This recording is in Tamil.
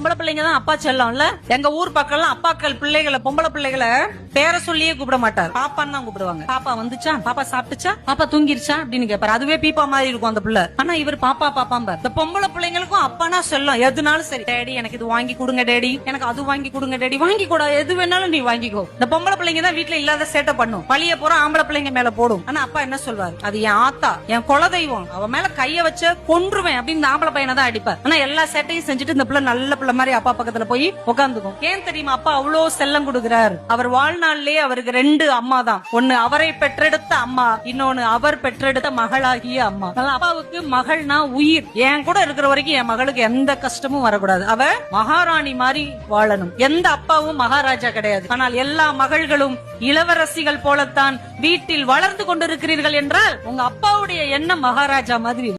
பொம்பளை பிள்ளைங்க தான் அப்பா செல்லம்ல. எங்க ஊர் பக்கம் அப்பாக்கள் பிள்ளைகளை பொம்பளை பிள்ளைகளை பேர சொல்லியே கூப்பிட மாட்டார், பாப்பான்னு தான் கூப்பிடுவாங்க. பாப்பா வந்துச்சா, பாப்பா சாப்பிட்டுச்சா, பாப்பா தூங்கிருச்சா அப்படின்னு கேட்பாரு. அதுவே பீப்பா மாதிரி இருக்கும் அந்த பிள்ளை. ஆனா இவர் பாப்பா பாப்பாம்பார். இந்த பொம்பளை பிள்ளைங்களுக்கும் அப்பானா செல்லம். எதுனாலும் சரி, டேடி எனக்கு இது வாங்கி கொடுங்க, டேடி எனக்கு அது வாங்கி கொடுங்க, டேடி வாங்கி கூட எது வேணாலும் நீ வாங்கிக்கோ. இந்த பொம்பளை பிள்ளைங்க தான் வீட்டுல இல்லாத சேட்டை பண்ணும், பழிய போற ஆம்பளை பிள்ளைங்க மேல போடும். ஆனா அப்பா என்ன சொல்வாரு, அது என் ஆத்தா, என் குலதெய்வம், அவ மேல கைய வச்ச கொன்றுவேன் அப்படின்னு இந்த ஆம்பளை பையனை தான் அடிப்பார். ஆனா எல்லா சேட்டையும் செஞ்சுட்டு இந்த பிள்ளை நல்ல பிள்ளை மாதிரி அப்பா பக்கத்துல போய் உட்காந்துக்கும். ஏன் தெரியுமா அப்பா அவ்வளவு செல்லம் கொடுக்கிறார்? அவர் வாழ்நாளிலே அவருக்கு 2 அம்மா தான். ஒன்னு அவரை பெற்றெடுத்த அம்மா, இன்னொன்னு அவர் பெற்றெடுத்த மகளாகிய அம்மா. அப்பாவுக்கு மகள்னா உயிர். என் கூட இருக்கிற வரைக்கும் என் மகளுக்கு எந்த கஷ்டமும் வரக்கூடாது, அவ மகாராணி மாதிரி வாழணும். எந்த அப்பாவும் மகாராஜா கிடையாது. ஆனால் எல்லா மகள்களும் இளவரசிகள் போலத்தான் வீட்டில் வளர்ந்து கொண்டிருக்கிறீர்கள் என்றால் உங்க அப்பாவுடைய எண்ணம் மகாராஜா மாதிரி.